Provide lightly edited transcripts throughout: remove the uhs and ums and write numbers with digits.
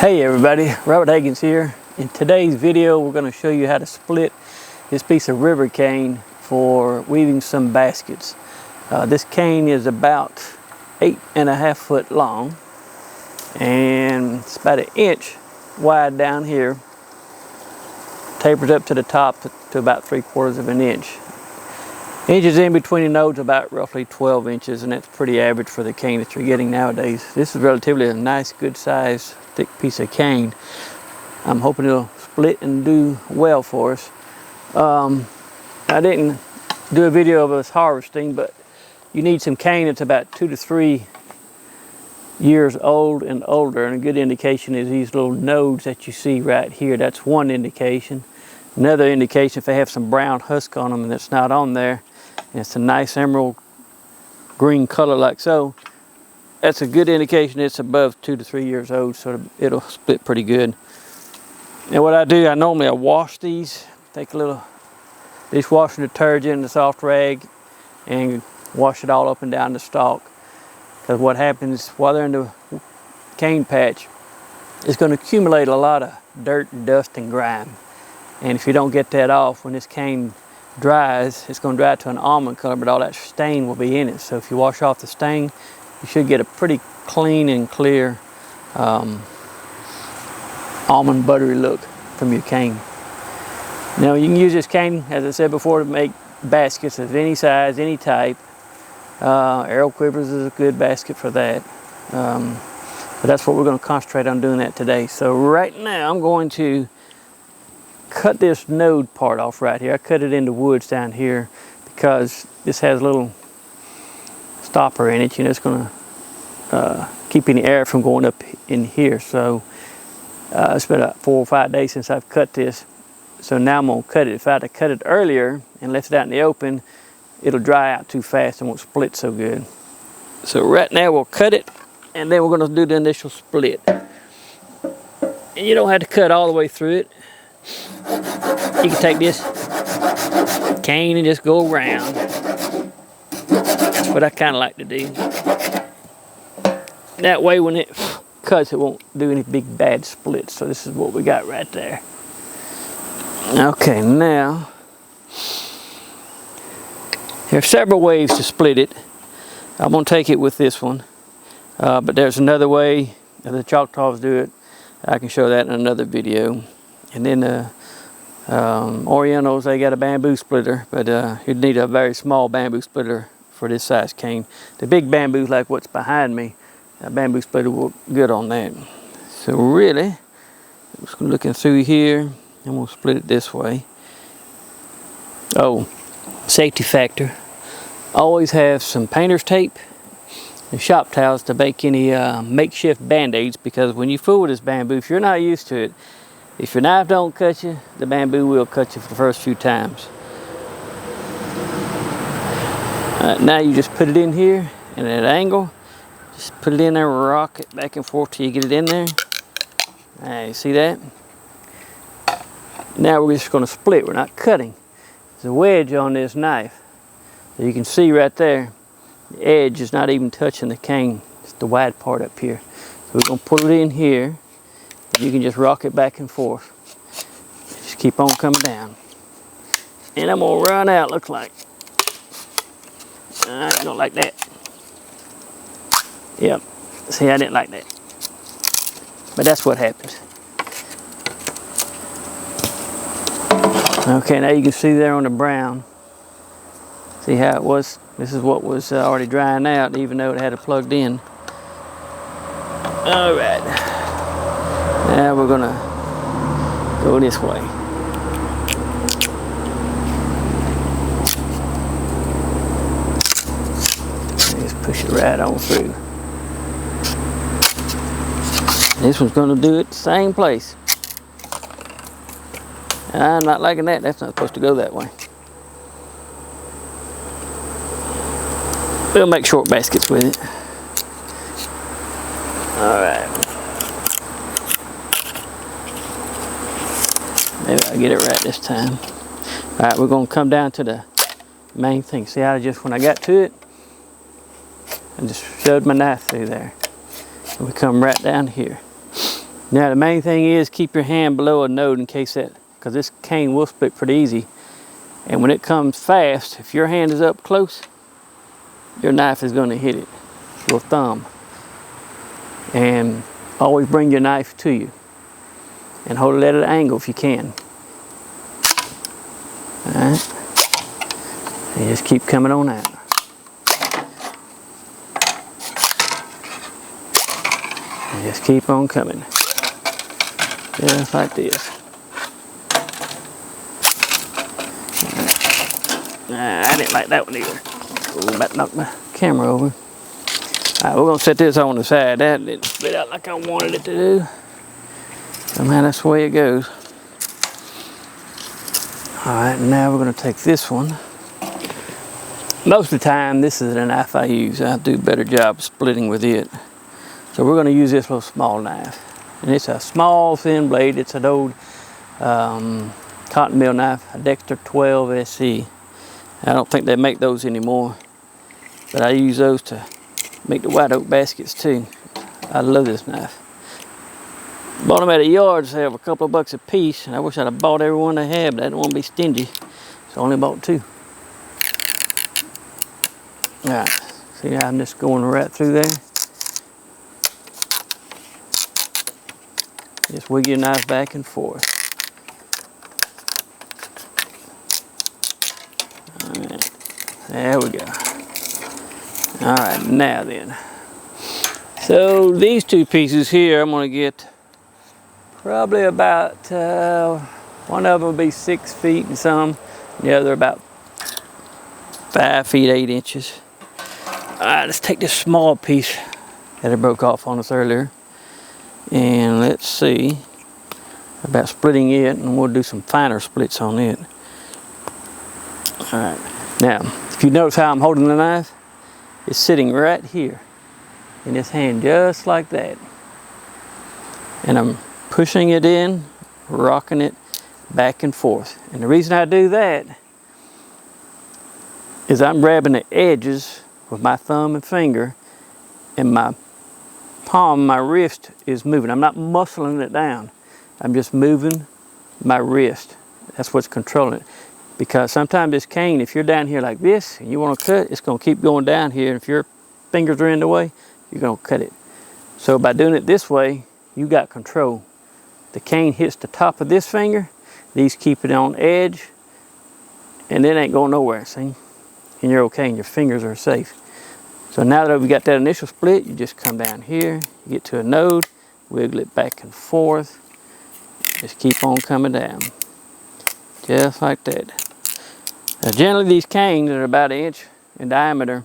Hey everybody, Robert Higgins here. In today's video we're going to show you how to split this piece of river cane for weaving some baskets. This cane is about 8.5 foot long and it's about 1 inch wide down here. Tapers up to the top to about 3/4 of an inch. Inches in between the nodes about roughly 12 inches, and that's pretty average for the cane that you're getting nowadays. This is relatively a nice, good size, thick piece of cane. I'm hoping it'll split and do well for us. I didn't do a video of us harvesting, but you need some cane that's about 2 to 3 years old and older, and a good indication is these little nodes that you see right here. That's one indication. Another indication, if they have some brown husk on them and it's not on there, and it's a nice emerald green color like so, that's a good indication it's above 2 to 3 years old, so it'll split pretty good. And what I do, I normally wash these, take a little dishwashing detergent and a soft rag and wash it all up and down the stalk. Because what happens while they're in the cane patch, it's going to accumulate a lot of dirt and dust and grime. And if you don't get that off, when this cane dries, it's going to dry to an almond color, but all that stain will be in it. So if you wash off the stain, you should get a pretty clean and clear almond buttery look from your cane. Now you can use this cane, as I said before, to make baskets of any size, any type. Arrow quivers is a good basket for that. But that's what we're going to concentrate on doing that today. So right now I'm going to cut this node part off right here. I cut it into woods down here because this has a little stopper in it. You know, it's going to keep any air from going up in here. So it's been about 4 or 5 days since I've cut this. So now I'm going to cut it. If I had to cut it earlier and left it out in the open, it'll dry out too fast and won't split so good. So right now we'll cut it, and then we're going to do the initial split. And you don't have to cut all the way through it. You can take this cane and just go around. That's what I kind of like to do. That way when it cuts, it won't do any big bad splits. So this is what we got right there. Okay, now there are several ways to split it. I'm going to take it with this one, but there's another way that the Choctaws do it. I can show that in another video. And then the Orientals, they got a bamboo splitter, but you'd need a very small bamboo splitter for this size cane. The big bamboos like what's behind me, a bamboo splitter will work good on that. So really, I'm just looking through here, I'm going to split it this way. Oh, safety factor. Always have some painter's tape and shop towels to make any makeshift band-aids, because when you fool with this bamboo, if you're not used to it, if your knife don't cut you, the bamboo will cut you for the first few times. Now you just put it in here and at an angle, just put it in there, rock it back and forth till you get it in there. You see that? Now we're just going to split, we're not cutting. There's a wedge on this knife. So you can see right there, the edge is not even touching the cane. It's the wide part up here. So we're going to put it in here. You can just rock it back and forth. Just keep on coming down. And I'm going to run out, looks like. I don't like that. Yep. See, I didn't like that. But that's what happens. Okay, now you can see there on the brown. See how it was? This is what was already drying out, even though it had it plugged in. All right. Now we're gonna go this way. Just push it right on through. This one's gonna do it the same place. I'm not liking that. That's not supposed to go that way. We'll make short baskets with it. All right. Maybe I'll get it right this time. All right, we're gonna come down to the main thing. See how when I got to it, I just shoved my knife through there. And we come right down here. Now the main thing is keep your hand below a node in case that, because this cane will split pretty easy. And when it comes fast, if your hand is up close, your knife is going to hit it, your thumb. And always bring your knife to you and hold it at an angle if you can. All right, and just keep coming on out. And just keep on coming, just like this. I didn't like that one either. Oh, about knocked my camera over. Alright, we're gonna set this on the side. That didn't split out like I wanted it to do. Somehow that's the way it goes. Alright, now we're gonna take this one. Most of the time, this is the knife I use. I do a better job splitting with it. So we're gonna use this little small knife. And it's a small, thin blade. It's an old cotton mill knife, a Dexter 12 SE. I don't think they make those anymore, but I use those to make the white oak baskets too. I love this knife. Bought them at a yard sale for a couple of bucks a piece, and I wish I'd have bought every one they had, but I didn't want to be stingy, so I only bought 2. Alright, see how I'm just going right through there? Just wiggle your knife back and forth. Alright, there we go. Alright, now then. So these 2 pieces here, I'm going to get probably about, one of them will be 6 feet and some, the other about 5 feet 8 inches. Alright, let's take this small piece that I broke off on us earlier, and let's see about splitting it, and we'll do some finer splits on it. Alright, now if you notice how I'm holding the knife, it's sitting right here in this hand, just like that. And I'm pushing it in, rocking it back and forth. And the reason I do that is I'm grabbing the edges with my thumb and finger, and my palm, my wrist is moving. I'm not muscling it down. I'm just moving my wrist. That's what's controlling it. Because sometimes this cane, if you're down here like this and you want to cut, it's going to keep going down here. And if your fingers are in the way, you're going to cut it. So by doing it this way, you got control. The cane hits the top of this finger, these keep it on edge, and it ain't going nowhere, see? And you're okay, and your fingers are safe. So now that we got that initial split, you just come down here, you get to a node, wiggle it back and forth, just keep on coming down. Just like that. Now generally these canes are about 1 inch in diameter.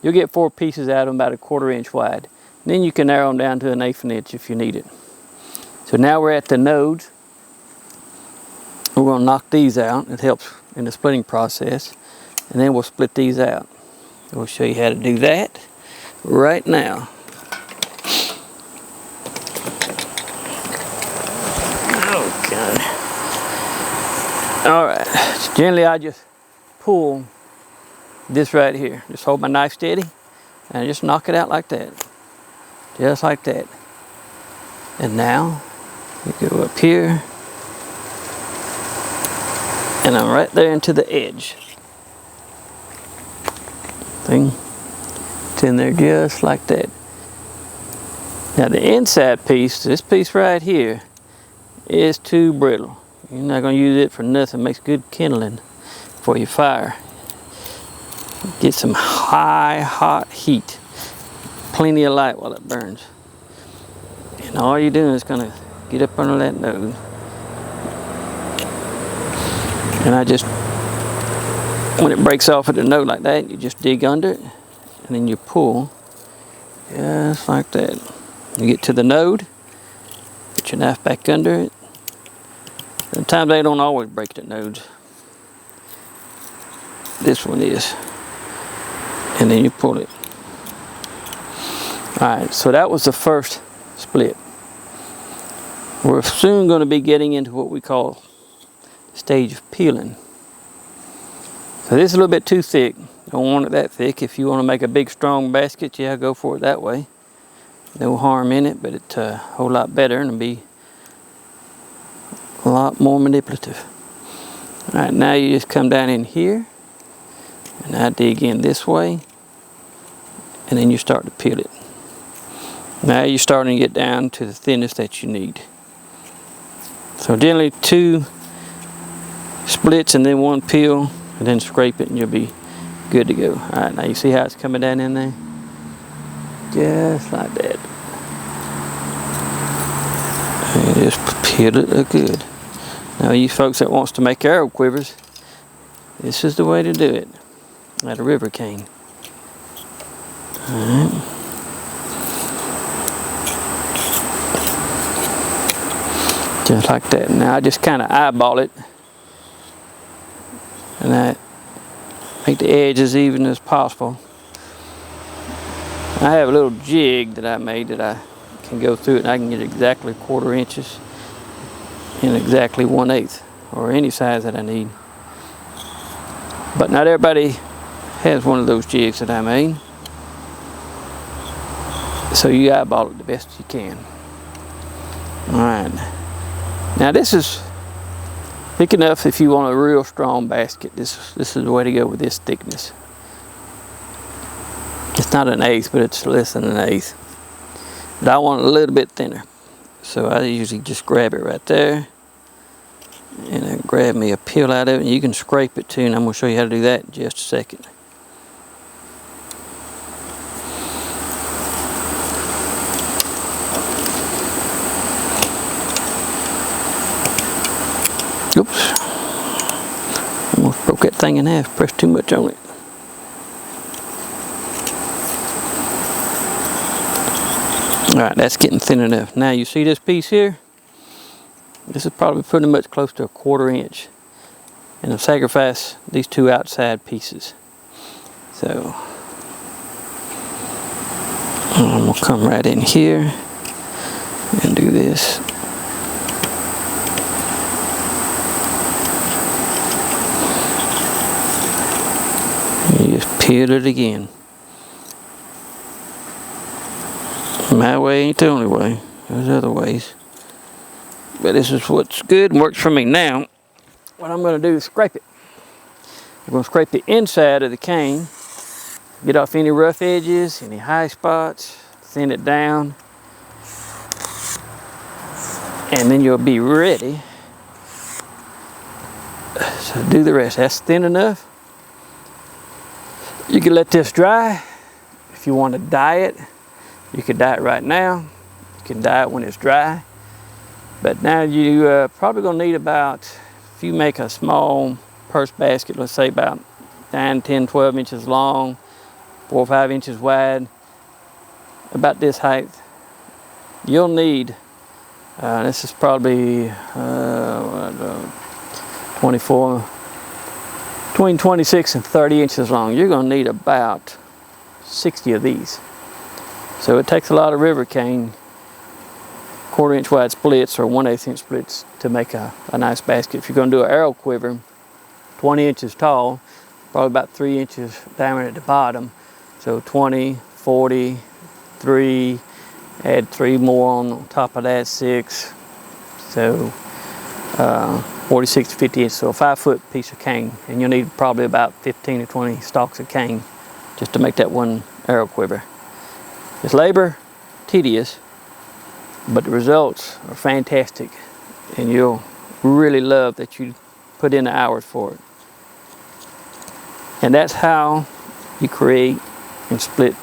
You'll get 4 pieces out of them about 1/4 inch wide. And then you can narrow them down to 1/8 inch if you need it. So now we're at the nodes. We're going to knock these out. It helps in the splitting process. And then we'll split these out. We'll show you how to do that right now. Oh God. All right, so generally I just pull this right here. Just hold my knife steady and just knock it out like that. Just like that. And now you go up here and I'm right there into the edge. Thing. It's in there just like that. Now the inside piece, this piece right here, is too brittle. You're not going to use it for nothing. It makes good kindling for your fire. Get some high, hot heat. Plenty of light while it burns. And all you're doing is going to get up under that node. And I just, when it breaks off at the node like that, you just dig under it. And then you pull, just like that. You get to the node, put your knife back under it. Sometimes they don't always break the nodes. This one is. And then you pull it. Alright, so that was the first split. We're soon going to be getting into what we call the stage of peeling. So this is a little bit too thick. Don't want it that thick. If you want to make a big strong basket, yeah, go for it that way. No harm in it, but it's a whole lot better and it'll be a lot more manipulative. All right, now you just come down in here, and I dig in this way, and then you start to peel it. Now you're starting to get down to the thinness that you need. So generally 2 splits and then 1 peel, and then scrape it and you'll be good to go. All right, now you see how it's coming down in there? Just like that. And just peel it good. Now you folks that wants to make arrow quivers, this is the way to do it at a Rivercane. All right. Just like that. Now I just kind of eyeball it, and I make the edge as even as possible. I have a little jig that I made that I can go through it, and I can get exactly 1/4 inches and exactly 1/8, or any size that I need. But not everybody has one of those jigs that I made, so you eyeball it the best you can. All right. Now this is thick enough if you want a real strong basket. This is the way to go with this thickness. It's not an 1/8, but it's less than an 1/8. But I want it a little bit thinner. So I usually just grab it right there. And I grab me a peel out of it. And you can scrape it too, and I'm going to show you how to do that in just a second. Oops. Almost broke that thing in half. Pressed too much on it. Alright, that's getting thin enough. Now you see this piece here? This is probably pretty much close to a 1/4 inch. And I've sacrificed these 2 outside pieces. So I'm going to come right in here and do this. You just peel it again. My way ain't the only way. There's other ways. But this is what's good and works for me. Now, what I'm going to do is scrape it. I'm going to scrape the inside of the cane. Get off any rough edges, any high spots. Thin it down. And then you'll be ready to do the rest. That's thin enough. You can let this dry. If you want to dye it, you can dye it right now. You can dye it when it's dry. But now you probably gonna need about, if you make a small purse basket, let's say about 9, 10, 12 inches long, 4 or 5 inches wide, about this height, you'll need, this is probably 24, between 26 and 30 inches long. You're gonna need about 60 of these. So it takes a lot of Rivercane 1/4 inch wide splits or 1/8 inch splits to make a nice basket. If you're going to do an arrow quiver, 20 inches tall, probably about 3 inches diameter at the bottom. So 20, 40, 3, add 3 more on top of that, 6. So 46 to 50 inches, so a 5-foot piece of cane. And you'll need probably about 15 to 20 stalks of cane just to make that one arrow quiver. It's labor, tedious, but the results are fantastic, and you'll really love that you put in the hours for it. And that's how you create and split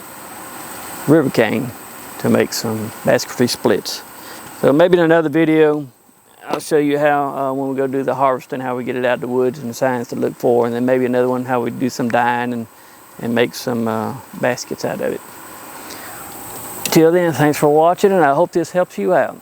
Rivercane to make some basketry splits. So maybe in another video, I'll show you how when we go do the harvesting, how we get it out of the woods and the signs to look for, and then maybe another one how we do some dyeing and make some baskets out of it. Till then, thanks for watching, and I hope this helps you out.